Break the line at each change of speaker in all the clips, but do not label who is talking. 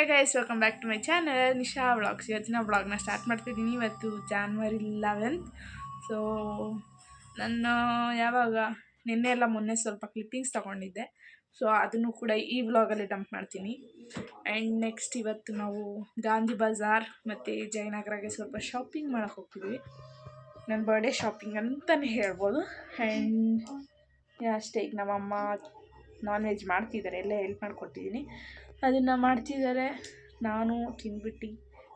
Hey guys, welcome back to my channel Nisha vlogs. ಇವತ್ತಿನ ವ್ಲಾಗ್ನ start ಮಾಡ್ತಿದ್ದೀನಿ. ಇವತ್ತು January 11th. ಸೊ ನಾನು ಯಾವಾಗ ನಿನ್ನೆ ಎಲ್ಲ ಮೊನ್ನೆ ಸ್ವಲ್ಪ ಕ್ಲಿಪ್ಪಿಂಗ್ಸ್ ತೊಗೊಂಡಿದ್ದೆ. ಸೊ ಅದನ್ನು ಕೂಡ ಈ ವ್ಲಾಗಲ್ಲಿ ಡಂಪ್ ಮಾಡ್ತೀನಿ. ಆ್ಯಂಡ್ ನೆಕ್ಸ್ಟ್ ಇವತ್ತು ನಾವು ಗಾಂಧಿ ಬಜಾರ್ ಮತ್ತು ಜಯನಗರಗೆ ಸ್ವಲ್ಪ ಶಾಪಿಂಗ್ ಮಾಡೋಕ್ಕೆ ಹೋಗ್ತಿದ್ವಿ. ನನ್ನ ಬರ್ಡೇ ಶಾಪಿಂಗ್ ಅಂತಲೇ ಹೇಳ್ಬೋದು. ಆ್ಯಂಡ್ ಅಷ್ಟೇ, ಈಗ ನಮ್ಮಮ್ಮ ನಾನ್ ವೆಜ್ ಮಾಡ್ತಿದ್ದಾರೆ, ಎಲ್ಲ ಹೆಲ್ಪ್ ಮಾಡಿಕೊಟ್ಟಿದ್ದೀನಿ. ಅದನ್ನು ಮಾಡ್ತಿದ್ದಾರೆ. ನಾನು ತಿಂದ್ಬಿಟ್ಟು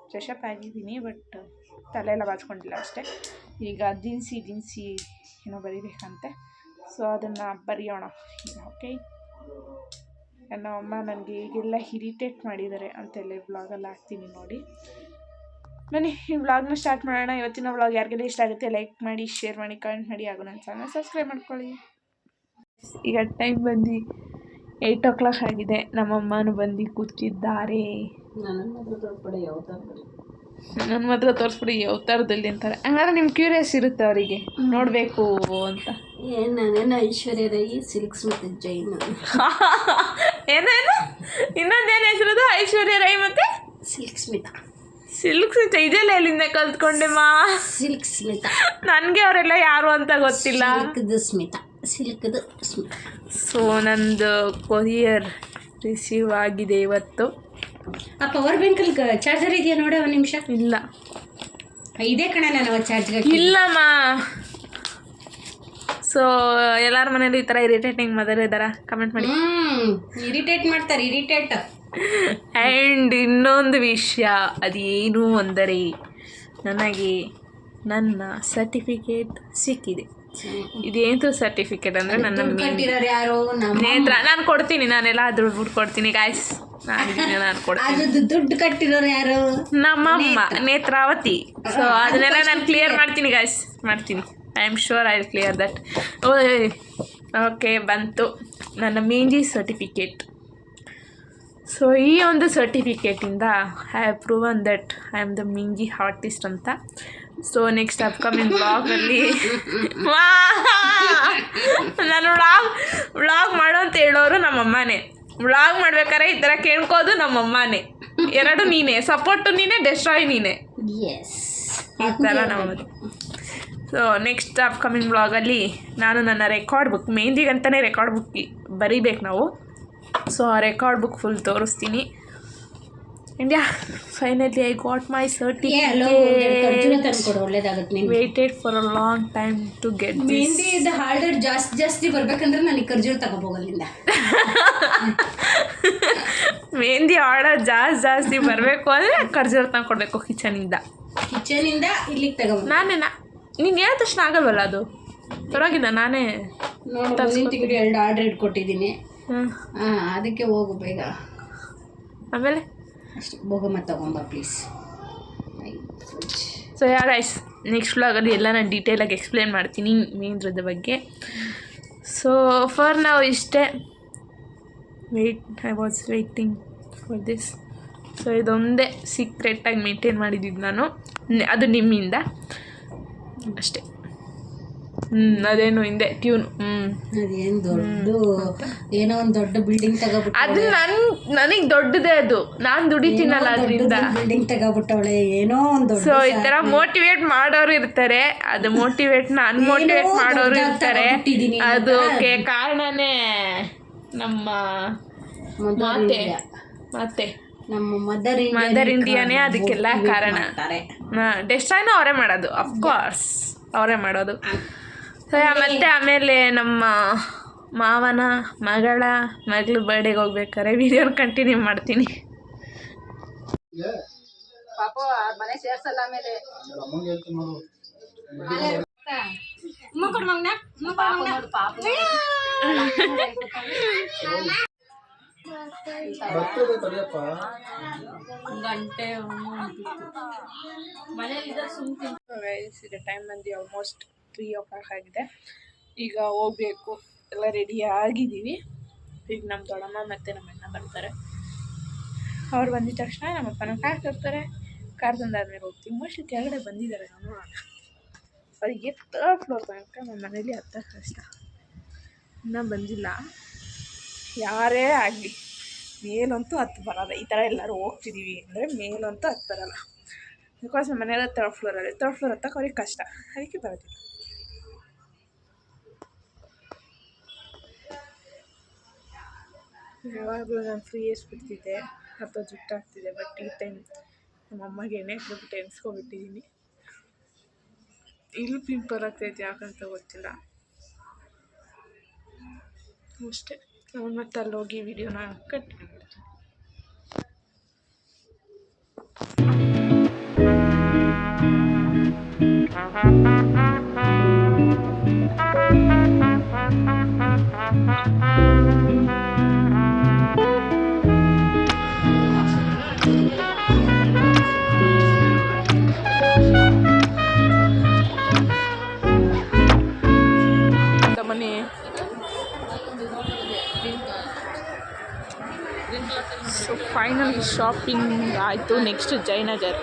ಫ್ರೆಶಪ್ ಆಗಿದ್ದೀನಿ, ಬಟ್ ತಲೆ ಎಲ್ಲ ಬಾಚ್ಕೊಂಡಿಲ್ಲ ಅಷ್ಟೇ. ಈಗ ದಿನಸಿ ಏನೋ ಬರಿಬೇಕಂತೆ. ಸೊ ಅದನ್ನು ಬರೆಯೋಣ ಈಗ. ಓಕೆ, ನಮ್ಮಮ್ಮ ನನಗೆ ಈಗೆಲ್ಲ ಇರಿಟೇಟ್ ಮಾಡಿದ್ದಾರೆ ಅಂತೆಲ್ಲ ವ್ಲಾಗಲ್ಲಿ ಹಾಕ್ತೀನಿ ನೋಡಿ. ಬನ್ನಿ ಈ ವ್ಲಾಗ್ನ ಸ್ಟಾರ್ಟ್ ಮಾಡೋಣ. ಇವತ್ತಿನ ವ್ಲಾಗ್ ಯಾರಿಗೆಲ್ಲ ಇಷ್ಟ ಆಗುತ್ತೆ ಲೈಕ್ ಮಾಡಿ, ಶೇರ್ ಮಾಡಿ, ಕಮೆಂಟ್ ಮಾಡಿ, ಹಾಗೂ ನನ್ನ ಚಾನಲ್ ಸಬ್ಸ್ಕ್ರೈಬ್ ಮಾಡ್ಕೊಳ್ಳಿ. ಈಗ ಟೈಮ್ ಬಂದು 8 o'clock ಆಗಿದೆ. ನಮ್ಮಮ್ಮನೂ ಬಂದು ಕೂತಿದ್ದಾರೆ. ನನ್ನ ಮಾತ್ರ ತೋರಿಸ್ಬಿಡಿ ಯಾವ ಥರದಲ್ಲಿ ಅಂತಾರೆ. ಹಂಗಾದ್ರೆ ನಿಮ್ಗೆ ಕ್ಯೂರಿಯಸ್ ಇರುತ್ತೆ ಅವರಿಗೆ ನೋಡಬೇಕು ಅಂತ.
ನಾನೇನು ಐಶ್ವರ್ಯ ರೈ ಸಿಲ್ಕ್ ಸ್ಮಿತ್ ಜೈನ್.
ಏನೇನು ಇನ್ನೊಂದೇನು ಹೆಸರದು? ಐಶ್ವರ್ಯ ರೈ ಮತ್ತೆ
ಸಿಲ್ಕ್ ಸ್ಮಿತಾ.
ಸಿಲ್ಕ್ ಸ್ಮಿತಾ ಇದೆಲ್ಲ ಎಲ್ಲಿಂದ ಕಲ್ತ್ಕೊಂಡೆಮ್ಮ?
ಸಿಲ್ಕ್ ಸ್ಮಿತಾ.
ನನಗೆ ಅವರೆಲ್ಲ ಯಾರು ಅಂತ ಗೊತ್ತಿಲ್ಲ.
ಸಿಲ್ಕ್ದು ಸ್ಮಿತಾ.
ಸೊ ನಂದು ಕೊರಿಯರ್ ರಿಸೀವ್ ಆಗಿದೆ ಇವತ್ತು.
ಆ ಪವರ್ ಬ್ಯಾಂಕಲ್ಲಿ ಚಾರ್ಜರ್ ಇದೆಯಾ ನೋಡಿ, ಒಂದು ನಿಮಿಷ.
ಇಲ್ಲ,
ಇದೇ ಕಣ ನಾನು ಚಾರ್ಜರ್
ಇಲ್ಲಮ್ಮ. ಸೊ ಎಲ್ಲರ ಮನೇಲಿ ಈ ಥರ ಇರಿಟೇಟಿಂಗ್ ಮದರ್ ಇದ್ದಾರಾ? ಕಮೆಂಟ್ ಮಾಡಿ.
ಇರಿಟೇಟ್ ಮಾಡ್ತಾರೆ, ಇರಿಟೇಟ್.
ಆ್ಯಂಡ್ ಇನ್ನೊಂದು ವಿಷಯ, ಅದೇನು ಅಂದರೆ ನನಗೆ ನನ್ನ ಸರ್ಟಿಫಿಕೇಟ್ ಸಿಕ್ಕಿದೆ. ಇದೇನು ಸರ್ಟಿಫಿಕೇಟ್ ಅಂದರೆ ನನ್ನ
ಯಾರು
ನೇತ್ರ. ನಾನು ಕೊಡ್ತೀನಿ, ನಾನೆಲ್ಲ ದುಡ್ಡು ಕೊಡ್ತೀನಿ ಗಾಯ್ಸ್. ನಾನು ಕೊಡ್ತೀನಿ.
ದುಡ್ಡು ಕಟ್ಟಿರೋರು ಯಾರು?
ನಮ್ಮಮ್ಮ ನೇತ್ರಾವತಿ. ಸೊ ಅದನ್ನೆಲ್ಲ ನಾನು ಕ್ಲಿಯರ್ ಮಾಡ್ತೀನಿ ಗಾಯ್ಸ್, ಮಾಡ್ತೀನಿ. I am sure I will clear that. Okay, ಬಂತು ನನ್ನ ಮೆಹಂದಿ ಸರ್ಟಿಫಿಕೇಟ್. ಸೊ ಈ ಒಂದು ಸರ್ಟಿಫಿಕೇಟಿಂದ I have proven that I am the mehndi artist ಅಂತ. ಸೊ ನೆಕ್ಸ್ಟ್ ಅಪ್ಕಮಿಂಗ್ ವ್ಲಾಗಲ್ಲಿ ನಾನು ವ್ಲಾಗ್ ಮಾಡು ಅಂತ ಹೇಳೋರು ನಮ್ಮಮ್ಮನೇ. ವ್ಲಾಗ್ ಮಾಡ್ಬೇಕಾದ್ರೆ ಈ ಥರ ಕೇಳ್ಕೋದು ನಮ್ಮಮ್ಮನೇ. ಎರಡು ನೀನೇ, ಸಪೋರ್ಟು ನೀನೇ, ಡೆಸ್ಟ್ರಾಯ್ ನೀನೇ. ಈ ಥರ ನಮ್ಮದು. ಸೊ ನೆಕ್ಸ್ಟ್ ಅಪ್ಕಮಿಂಗ್ ವ್ಲಾಗಲ್ಲಿ ನಾನು ನನ್ನ ರೆಕಾರ್ಡ್ ಬುಕ್, ಮೆಹಂದಿಗಂತಲೇ ರೆಕಾರ್ಡ್ ಬುಕ್ ಬರೀಬೇಕು ನಾವು. ಸೊ ಆ ರೆಕಾರ್ಡ್ ಬುಕ್ ಫುಲ್ ತೋರಿಸ್ತೀನಿ. India finally I got my certificate. Waited for a long time to get
mehndi order ಜಾಸ್ತಿ ಬರ್ಬೇಕಂದ್ರೆ ನನಗೆ ಖರ್ಜೂರ ತಗೋಬೋಗಲ್ಲಿಂದ.
ಮೆಹಂದಿ ಆರ್ಡರ್ ಜಾಸ್ತಿ ಬರಬೇಕು ಅಂದರೆ ಖರ್ಜೂರ ತಂದ್ಕೊಡ್ಬೇಕು ಕಿಚನಿಂದ
ಇಲ್ಲಿಗೆ ತಗೋಬೋದು.
ನೀನು ಹೇಳಿದ ತಕ್ಷಣ ಆಗಲ್ವಲ್ಲ ಅದು? ಪರವಾಗಿಲ್ಲ, ನಾನೇ
ತಿಂಗಳು 2 ಆರ್ಡರ್ ಇಟ್ಕೊಟ್ಟಿದ್ದೀನಿ. ಅದಕ್ಕೆ ಹೋಗು ಬೇಗ.
ಆಮೇಲೆ
ಅಷ್ಟೇ, ಬೋಗಮ್ಮ ತಗೊಂಬ ಪ್ಲೀಸ್.
ಸೊ ಗೈಸ್, ನೆಕ್ಸ್ಟ್ ವ್ಲಾಗಲ್ಲಿ ಎಲ್ಲ ನಾನು ಡೀಟೇಲಾಗಿ ಎಕ್ಸ್ಪ್ಲೇನ್ ಮಾಡ್ತೀನಿ ಮೆಹಂದಿದ ಬಗ್ಗೆ. ಸೊ ಫಾರ್ ನಾವು ಇಷ್ಟೇ. I was waiting for this. So ಇದೊಂದೇ ಸೀಕ್ರೆಟಾಗಿ ಮೇಂಟೈನ್ ಮಾಡಿದ್ದು ನಾನು, ಅದು ನಿಮ್ಮಿಂದ ಅಷ್ಟೇ. ಅದೇನು ಹಿಂದೆ ಟ್ಯೂನು.
ಅದೇನು ದೊಡ್ಡ ಏನೋ ಒಂದು ದೊಡ್ಡ ಬಿಲ್ಡಿಂಗ್ ತಗೋಬಿಟ್ಟು
ಅದು ನನಗೆ ದೊಡ್ಡದೇ, ಅದು ನಾನು ದುಡಿತೀನಲ್ಲ ಅದರಿಂದ.
ಬಿಲ್ಡಿಂಗ್ ತಗೋಬಿಟ್ಟವಳೆ ಏನೋ ಒಂದು.
ಸೊ ಈ ಥರ ಮೋಟಿವೇಟ್ ಮಾಡೋರು ಇರ್ತಾರೆ, ಅದು ಅನ್ಮೋಟಿವೇಟ್ ಮಾಡೋರು ಇರ್ತಾರೆ. ಅದಕ್ಕೆ ಕಾರಣನೇ ನಮ್ಮ ಮತ್ತೆ
ನಮ್ಮ
ಮದರ್ ಇಂಡಿಯಾನೇ ಅದಕ್ಕೆಲ್ಲ ಕಾರಣ. ಡೆಸ್ಟ್ರಾಯ್ನೂ ಅವರೇ ಮಾಡೋದು, ಅಫ್ಕೋರ್ಸ್ ಅವರೇ ಮಾಡೋದು. ಸೊ ಮತ್ತೆ ಆಮೇಲೆ ನಮ್ಮ ಮಾವನ ಮಗಳು ಬರ್ಡೇಗೆ ಹೋಗ್ಬೇಕಾರೆ ವಿಡಿಯೋನ ಕಂಟಿನ್ಯೂ ಮಾಡ್ತೀನಿ. ಈಗ ಟೈಮ್ ಬಂದು ಆಲ್ಮೋಸ್ಟ್ 3 o'clock ಆಗಿದೆ. ಈಗ ಹೋಗ್ಬೇಕು, ಎಲ್ಲ ರೆಡಿ ಆಗಿದ್ದೀವಿ. ಈಗ ನಮ್ಮ ದೊಡ್ಡಮ್ಮ ಮತ್ತು ನಮ್ಮ ಅಣ್ಣ ಬರ್ತಾರೆ. ಅವ್ರು ಬಂದಿದ ತಕ್ಷಣ ನಮ್ಮ ಅಪ್ಪನ ಕಾರ್ ತರ್ತಾರೆ. ಕಾರ್ ತಂದಾದ್ಮೇಲೆ ಹೋಗ್ತೀವಿ. ಮೋಸ್ಟ್ಲಿ ಕೆಳಗಡೆ ಬಂದಿದ್ದಾರೆ, ನೋಡೋಣ. ಅವರಿಗೆ 3rd floor ತನಕ ನಮ್ಮ ಮನೇಲಿ ಹತ್ತಕ್ಕೆ ಕಷ್ಟ, ಇನ್ನೂ ಬಂದಿಲ್ಲ. ಯಾರೇ ಆಗಲಿ ಮೇಲಂತೂ ಹತ್ತು ಬರಲ್ಲ. ಈ ಥರ ಎಲ್ಲರೂ ಹೋಗ್ತಿದ್ದೀವಿ ಅಂದರೆ ಮೇಲಂತೂ ಹತ್ತು ಬರಲ್ಲ. ಬಿಕಾಸ್ ನಮ್ಮ ಮನೆಯಲ್ಲ ತರ್ಡ್ ಫ್ಲೋರ್ ಹತ್ತಕ್ಕೆ ಅವ್ರಿಗೆ ಕಷ್ಟ, ಅದಕ್ಕೆ ಬರೋದಿಲ್ಲ. ಯಾವಾಗಲೂ ನಾನು ಫ್ರೀ ಬಿಡ್ತಿದ್ದೆ, ಅಥವಾ ಜುಟ್ಟು ಹಾಕ್ತಿದ್ದೆ. ಬಟ್ ಈ ಟೈಮ್ ನಮ್ಮಮ್ಮಗೆ ಎಣ್ಣೆ ಹಾಕ್ಬಿಟ್ಟು ಎನ್ಸ್ಕೊಬಿಟ್ಟಿದ್ದೀನಿ. ಇಲ್ಲಿ ಪಿಂಪಲ್ ಆಗ್ತೈತೆ, ಯಾಕಂತ ಗೊತ್ತಿಲ್ಲ ಅಷ್ಟೇ. ನಾನು ಮತ್ತೆ ಅಲ್ಲಿ ಹೋಗಿ ವಿಡಿಯೋನ ಕಂಟಿನ್ಯೂ ಮಾಡ್ತೀನಿ. ಮನೆ ಸೊ ಫೈನಲಿ ಶಾಪಿಂಗ್ ಆಯಿತು. ನೆಕ್ಸ್ಟ್ ಜಯನಗರ್.